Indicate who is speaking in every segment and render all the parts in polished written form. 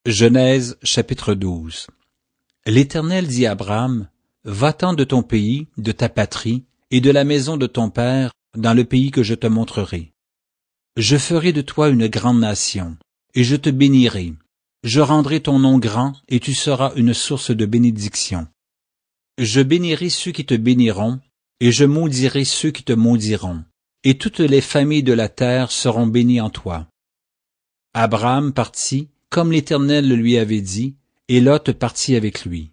Speaker 1: Genèse chapitre 12. L'Éternel dit à Abraham, « Va-t'en de ton pays, de ta patrie, et de la maison de ton père, dans le pays que je te montrerai. Je ferai de toi une grande nation, et je te bénirai. Je rendrai ton nom grand, et tu seras une source de bénédiction. Je bénirai ceux qui te béniront, et je maudirai ceux qui te maudiront, et toutes les familles de la terre seront bénies en toi. » Abraham partit, comme l'Éternel le lui avait dit, et Lot partit avec lui.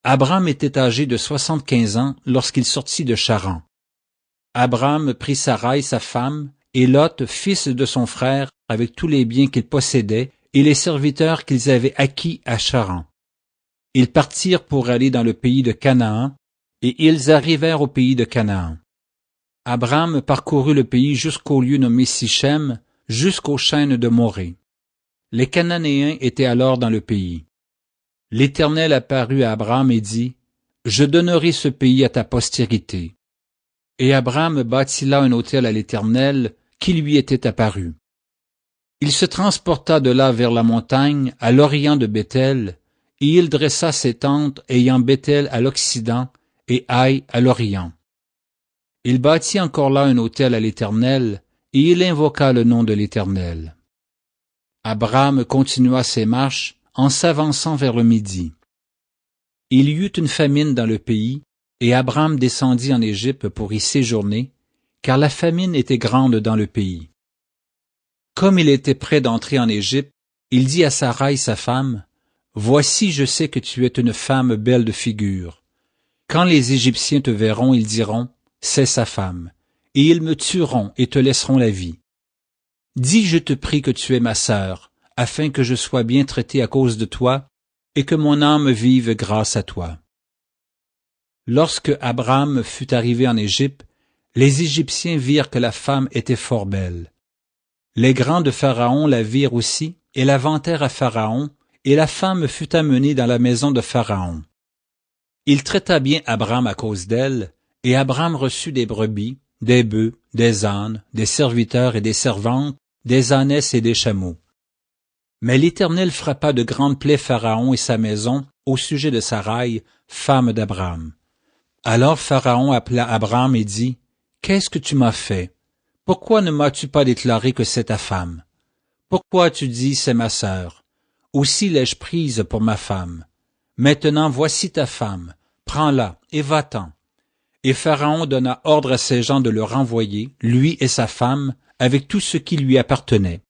Speaker 1: Abraham était âgé de 75 ans lorsqu'il sortit de Charan. Abraham prit Saraï sa femme, et Lot, fils de son frère, avec tous les biens qu'il possédait, et les serviteurs qu'ils avaient acquis à Charan. Ils partirent pour aller dans le pays de Canaan, et ils arrivèrent au pays de Canaan. Abraham parcourut le pays jusqu'au lieu nommé Sichem, jusqu'aux chênes de Morée. Les Cananéens étaient alors dans le pays. L'Éternel apparut à Abraham et dit, « Je donnerai ce pays à ta postérité. » Et Abraham bâtit là un autel à l'Éternel qui lui était apparu. Il se transporta de là vers la montagne, à l'orient de Béthel, et il dressa ses tentes ayant Béthel à l'occident et Haï à l'orient. Il bâtit encore là un autel à l'Éternel, et il invoqua le nom de l'Éternel. Abraham continua ses marches en s'avançant vers le midi. Il y eut une famine dans le pays, et Abraham descendit en Égypte pour y séjourner, car la famine était grande dans le pays. Comme il était près d'entrer en Égypte, il dit à Saraï sa femme, « Voici, je sais que tu es une femme belle de figure. Quand les Égyptiens te verront, ils diront, « C'est sa femme », et ils me tueront et te laisseront la vie. Dis, je te prie, que tu es ma sœur, afin que je sois bien traité à cause de toi, et que mon âme vive grâce à toi. » Lorsque Abraham fut arrivé en Égypte, les Égyptiens virent que la femme était fort belle. Les grands de Pharaon la virent aussi, et la vantèrent à Pharaon, et la femme fut amenée dans la maison de Pharaon. Il traita bien Abraham à cause d'elle, et Abraham reçut des brebis, des bœufs, des ânes, des serviteurs et des servantes, des ânesses et des chameaux. Mais l'Éternel frappa de grandes plaies Pharaon et sa maison au sujet de Saraï, femme d'Abraham. Alors Pharaon appela Abraham et dit, « Qu'est-ce que tu m'as fait? Pourquoi ne m'as-tu pas déclaré que c'est ta femme? Pourquoi as-tu dit, c'est ma sœur? Aussi l'ai-je prise pour ma femme. Maintenant voici ta femme, prends-la et va-t'en. » Et Pharaon donna ordre à ses gens de le renvoyer, lui et sa femme, avec tout ce qui lui appartenait.